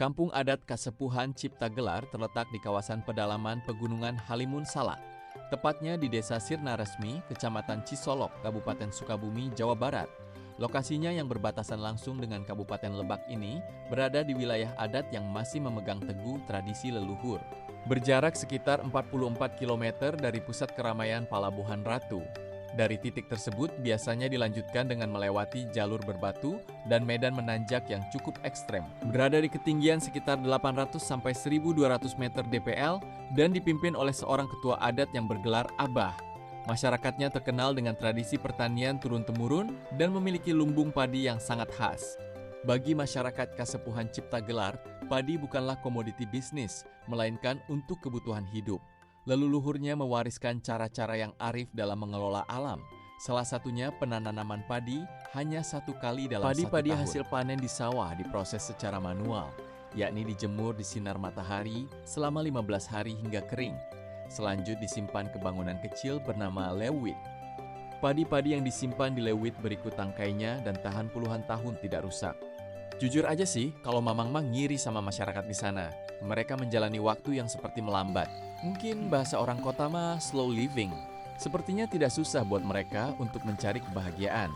Kampung adat Kasepuhan Cipta Gelar terletak di kawasan pedalaman Pegunungan Halimun Salak, tepatnya di Desa Sirna Resmi, Kecamatan Cisolok, Kabupaten Sukabumi, Jawa Barat. Lokasinya yang berbatasan langsung dengan Kabupaten Lebak ini berada di wilayah adat yang masih memegang teguh tradisi leluhur. Berjarak sekitar 44 km dari pusat keramaian Palabuhan Ratu. Dari titik tersebut biasanya dilanjutkan dengan melewati jalur berbatu dan medan menanjak yang cukup ekstrem. Berada di ketinggian sekitar 800 sampai 1200 meter DPL dan dipimpin oleh seorang ketua adat yang bergelar Abah. Masyarakatnya terkenal dengan tradisi pertanian turun-temurun dan memiliki lumbung padi yang sangat khas. Bagi masyarakat Kasepuhan Cipta Gelar, padi bukanlah komoditi bisnis, melainkan untuk kebutuhan hidup. Leluhurnya mewariskan cara-cara yang arif dalam mengelola alam. Salah satunya penanaman padi hanya 1 kali dalam 1 tahun. Padi hasil panen di sawah diproses secara manual, yakni dijemur di sinar matahari selama 15 hari hingga kering. Selanjutnya disimpan ke bangunan kecil bernama lewit. Padi-padi yang disimpan di lewit berikut tangkainya dan tahan puluhan tahun tidak rusak. Jujur aja sih, kalau Mamang mah ngiri sama masyarakat di sana. Mereka menjalani waktu yang seperti melambat. Mungkin bahasa orang kota mah slow living. Sepertinya tidak susah buat mereka untuk mencari kebahagiaan.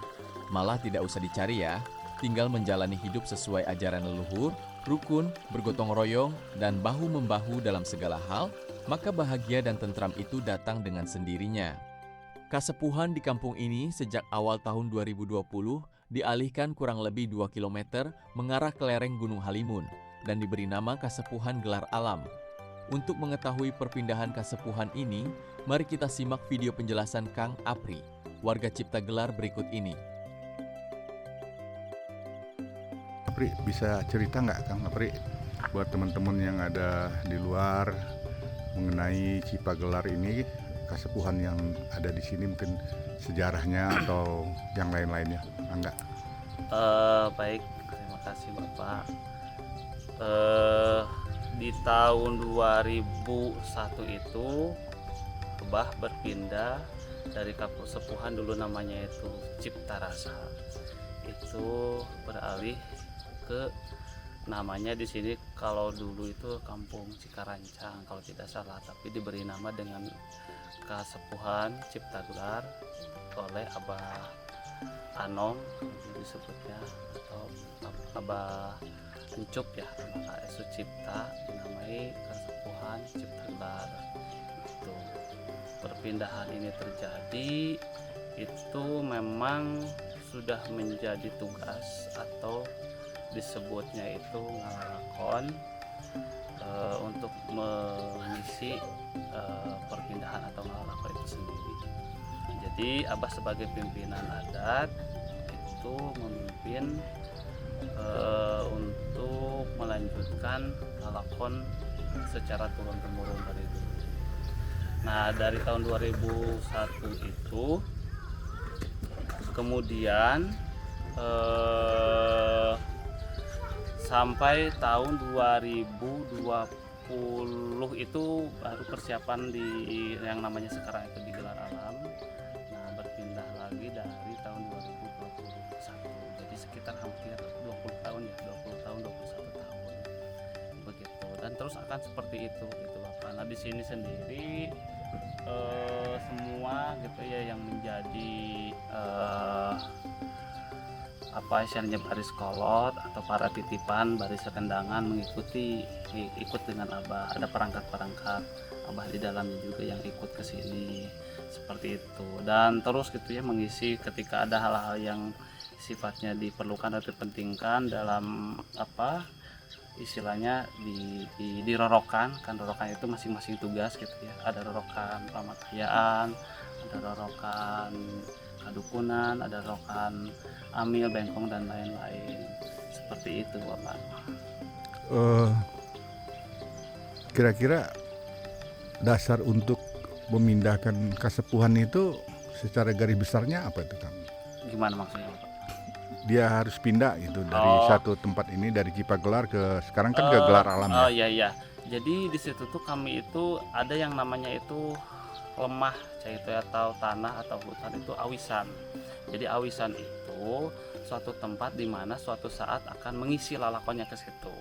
Malah tidak usah dicari ya, tinggal menjalani hidup sesuai ajaran leluhur, rukun, bergotong royong, dan bahu-membahu dalam segala hal, maka bahagia dan tentram itu datang dengan sendirinya. Kasepuhan di kampung ini sejak awal tahun 2020 dialihkan kurang lebih 2 km mengarah ke lereng Gunung Halimun dan diberi nama Kasepuhan Gelar Alam. Untuk mengetahui perpindahan Kasepuhan ini, mari kita simak video penjelasan Kang Apri, warga Cipta Gelar berikut ini. Apri, bisa cerita nggak Kang Apri buat teman-teman yang ada di luar mengenai Cipta Gelar ini, Kasepuhan yang ada di sini, mungkin sejarahnya atau yang lain-lainnya, enggak? Baik, terima kasih Bapak. Di tahun 2001 itu Abah berpindah dari Kasepuhan, dulu namanya itu Cipta Rasa, itu beralih ke namanya di sini, kalau dulu itu Kampung Cikarancang kalau tidak salah, tapi diberi nama dengan Kasepuhan Cipta Gelar oleh Abah Anom disebutnya, atau Abah Encup ya, Abah Sucipta, dinamai Kasepuhan Cipta Gelar. Itu perpindahan ini terjadi itu memang sudah menjadi tugas atau disebutnya itu ngalakon untuk mengisi perpindahan atau ngalakon itu sendiri. Jadi Abah sebagai pimpinan adat itu memimpin untuk melanjutkan ngalakon secara turun-temurun dari dulu. Nah, dari tahun 2001 itu kemudian sampai tahun 2020 itu baru persiapan di yang namanya sekarang itu di Gelar Alam. Nah, berpindah lagi dari tahun 2021. Jadi sekitar hampir 20 tahun ya, 20 tahun, 21 tahun. Begitu. Dan terus akan seperti itu gitu Bapak. Nah, di sini sendiri semua gitu ya yang menjadi apa istilahnya baris kolot atau para titipan, baris rendangan ikut dengan Abah. Ada perangkat-perangkat Abah di dalamnya juga yang ikut ke sini seperti itu. Dan terus gitu ya mengisi ketika ada hal-hal yang sifatnya diperlukan atau dipentingkan dalam apa istilahnya di rorokan, kan rorokan itu masing-masing tugas gitu ya. Ada rorokan pamakayaan, ada rorokan kadukunan, ada rorokan amil, bengkong, dan lain-lain. Seperti itu Bapak. Kira-kira dasar untuk memindahkan Kasepuhan itu secara garis besarnya apa itu Kang? Gimana maksudnya Bapak? Dia harus pindah gitu dari satu tempat ini, dari Cipta Gelar ke sekarang kan ke Gelar Alam ya? Oh iya. Jadi di situ tuh kami itu ada yang namanya itu lemah itu atau tanah atau hutan itu awisan. Jadi awisan itu suatu tempat di mana suatu saat akan mengisi lalakonnya ke situ.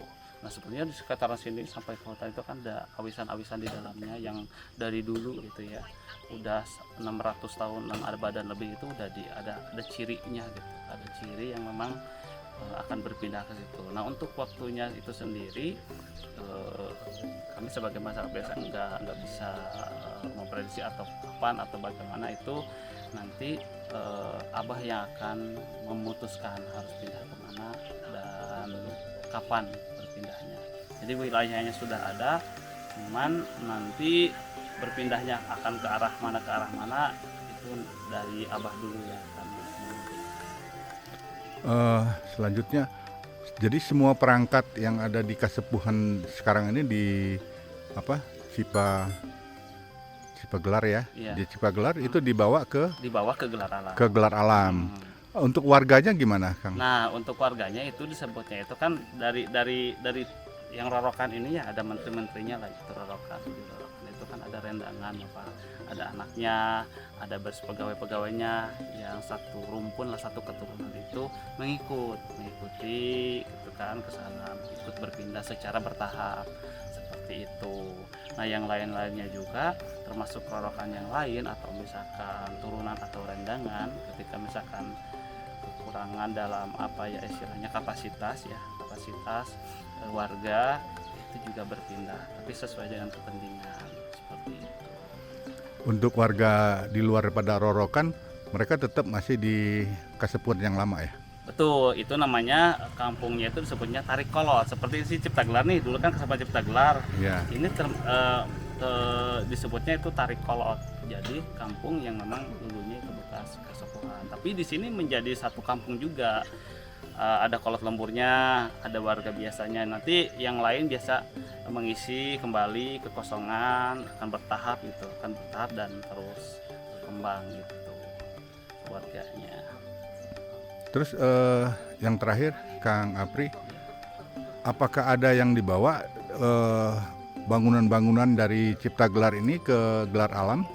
Nah sebenarnya di sekitaran sini sampai ke hutan itu kan ada awisan-awisan di dalamnya yang dari dulu gitu ya, udah 600 tahun, 6 ada badan lebih itu udah ada cirinya gitu, ada ciri yang memang akan berpindah ke situ. Nah untuk waktunya itu sendiri kami sebagai masyarakat biasa nggak bisa memprediksi atau kapan atau bagaimana itu nanti Abah yang akan memutuskan harus pindah kemana dan kapan berpindahnya. Jadi wilayahnya sudah ada, cuman nanti berpindahnya akan ke arah mana itu dari Abah dulu yang akan memutuskan. Selanjutnya, jadi semua perangkat yang ada di Kasepuhan sekarang ini di apa Cipa Gelar ya, Iya. di Cipa Gelar itu dibawa ke Gelar Alam. Gelar Alam. Untuk warganya gimana, Kang? Nah untuk warganya itu disebutnya itu kan dari yang rorokan ini ya ada menteri-menterinya lah itu rorokan. Di rorokan itu kan ada rendangan apa, ada anaknya, ada pegawai-pegawainya yang satu rumpun lah, satu keturunan itu mengikuti gitu kan ke sana, ikut berpindah secara bertahap seperti itu. Nah yang lain-lainnya juga termasuk rorokan yang lain atau misalkan turunan atau rendangan ketika misalkan kekurangan dalam apa ya istilahnya kapasitas warga itu juga berpindah tapi sesuai dengan kepentingan seperti itu. Untuk warga di luar daripada rorokan, mereka tetap masih di Kasepuhan yang lama ya? Betul, itu namanya kampungnya itu disebutnya Tarik Kolot. Seperti si Cipta Gelar nih, dulu kan Kasepuhan Cipta Gelar. Ya. Ini disebutnya itu Tarik Kolot. Jadi kampung yang memang dulunya itu bekas Kasepuhan. Tapi di sini menjadi satu kampung juga. Ada kolot lemburnya, ada warga biasanya. Nanti yang lain biasa mengisi kembali kekosongan, akan bertahap dan terus berkembang gitu warganya. Terus yang terakhir, Kang Apri, apakah ada yang dibawa bangunan-bangunan dari Cipta Gelar ini ke Gelar Alam?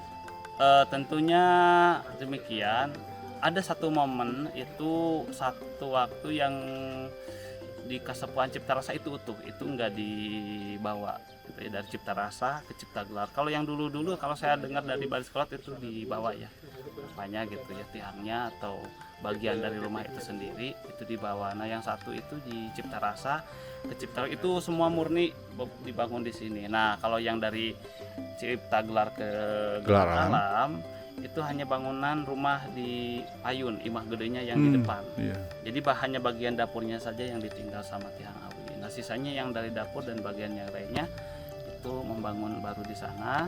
Tentunya demikian. Ada satu momen itu satu waktu yang di Kasepuhan Cipta Rasa itu utuh, itu enggak dibawa gitu ya, dari Cipta Rasa ke Cipta Gelar. Kalau yang dulu kalau saya dengar dari Baris Kolot itu dibawa ya, apanya gitu ya, tiangnya atau bagian dari rumah itu sendiri itu dibawa. Nah yang satu itu di Cipta Rasa ke Cipta Gelar itu semua murni dibangun di sini. Nah kalau yang dari Cipta Gelar ke Gelar Alam itu hanya bangunan rumah di Payun, imah gedenya yang di depan. Iya. Jadi hanya bagian dapurnya saja yang ditinggal sama Tiang Awi. Nah sisanya yang dari dapur dan bagian yang lainnya itu membangun baru di sana.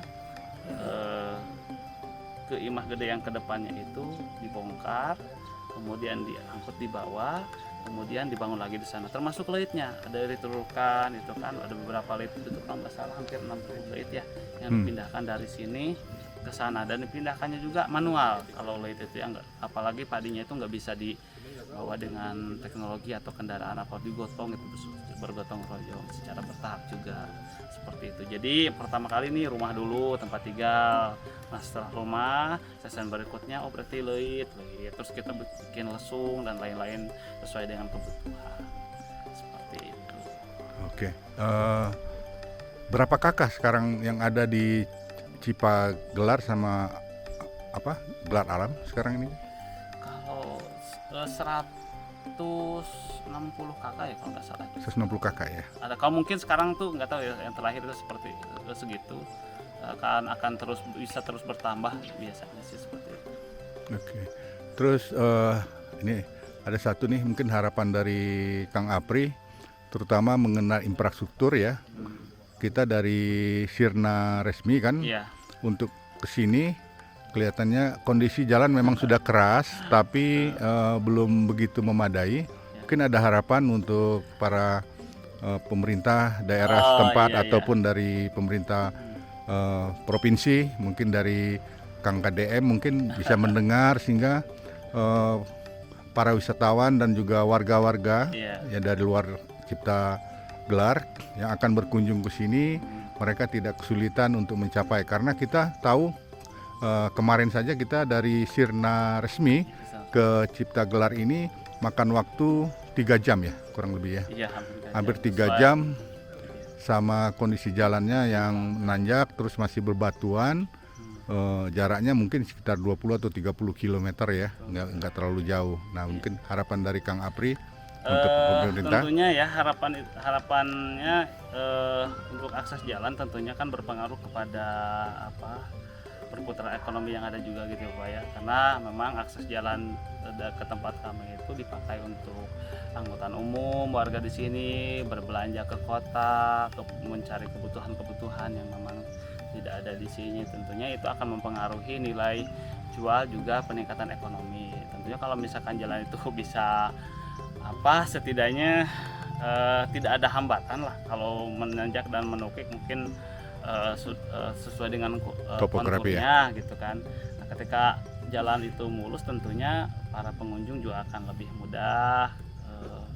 Ke imah gede yang ke depannya itu dibongkar, kemudian diangkut di bawah, kemudian dibangun lagi di sana. Termasuk leitnya, ada leit Turukan itu kan, ada beberapa leit itu kalau nggak salah hampir 60 leit ya yang dipindahkan dari sini ke sana, dan dipindahkannya juga manual. Kalau leit itu ya enggak, apalagi padinya itu nggak bisa dibawa dengan teknologi atau kendaraan apa, digotong itu bergotong royong secara bertahap juga seperti itu. Jadi pertama kali ini rumah dulu tempat tinggal. Nah setelah rumah season berikutnya berarti leit, terus kita bikin lesung dan lain-lain sesuai dengan kebutuhan seperti itu. Oke. Berapa kakak sekarang yang ada di Cipa Gelar sama Gelar Alam sekarang ini? Kalau 160 kakak ya kalau nggak salah. 160 kakak ya. Ada, kalau mungkin sekarang tuh nggak tahu ya, yang terakhir itu seperti segitu. Akan bisa terus bertambah biasanya sih seperti itu. Oke. Terus ini ada satu nih mungkin harapan dari Kang Apri, terutama mengenai infrastruktur ya. Kita dari Sirna Resmi kan, untuk kesini kelihatannya kondisi jalan memang sudah keras, tapi belum begitu memadai. Mungkin ada harapan untuk para pemerintah daerah setempat ataupun dari pemerintah provinsi, mungkin dari Kang KDM mungkin bisa mendengar sehingga para wisatawan dan juga warga-warga ya dari luar Cipta Gelar yang akan berkunjung ke sini, mereka tidak kesulitan untuk mencapai, karena kita tahu kemarin saja kita dari Sirna Resmi ke Cipta Gelar ini makan waktu 3 jam ya kurang lebih ya. Iya, hampir 3 jam sama kondisi jalannya yang nanjak terus masih berbatuan. Jaraknya mungkin sekitar 20 atau 30 km ya, nggak terlalu jauh. Nah mungkin harapan dari Kang Apri untuk pemerintah. Tentunya ya harapannya untuk akses jalan tentunya kan berpengaruh kepada perputaran ekonomi yang ada juga gitu Pak ya, karena memang akses jalan ke tempat kami itu dipakai untuk angkutan umum, warga di sini berbelanja ke kota, mencari kebutuhan yang memang tidak ada di sini. Tentunya itu akan mempengaruhi nilai jual juga peningkatan ekonomi. Tentunya kalau misalkan jalan itu bisa setidaknya tidak ada hambatan lah kalau menanjak dan menukik mungkin sesuai dengan konturnya gitu kan. Nah, ketika jalan itu mulus tentunya para pengunjung juga akan lebih mudah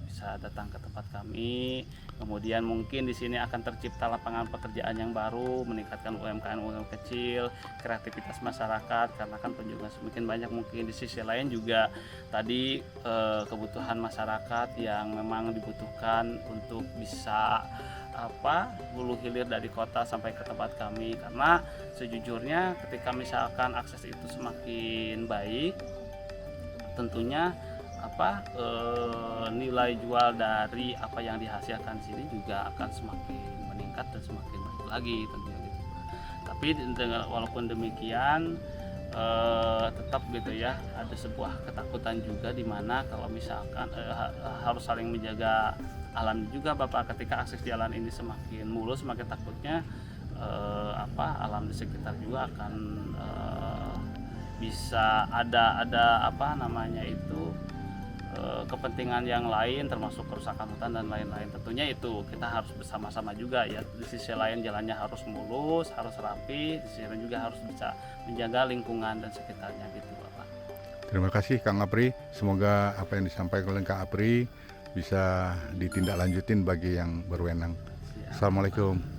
bisa datang ke tempat kami. Kemudian mungkin di sini akan tercipta lapangan pekerjaan yang baru, meningkatkan UMKM kecil, kreativitas masyarakat karena kan pengunjung semakin banyak. Mungkin di sisi lain juga tadi kebutuhan masyarakat yang memang dibutuhkan untuk bisa hulu hilir dari kota sampai ke tempat kami, karena sejujurnya ketika misalkan akses itu semakin baik tentunya nilai jual dari apa yang dihasilkan sini juga akan semakin meningkat dan semakin baik lagi tentunya gitu. Tapi walaupun demikian tetap gitu ya ada sebuah ketakutan juga di mana kalau misalkan harus saling menjaga alam juga Bapak. Ketika akses jalan ini semakin mulus semakin takutnya alam di sekitar juga akan bisa ada kepentingan yang lain termasuk kerusakan hutan dan lain-lain. Tentunya itu kita harus bersama-sama juga ya. Di sisi lain jalannya harus mulus, harus rapi, di sisi lain juga harus bisa menjaga lingkungan dan sekitarnya gitu Bapak. Terima kasih Kang Apri. Semoga apa yang disampaikan oleh Kang Apri bisa ditindaklanjutin bagi yang berwenang. Assalamualaikum.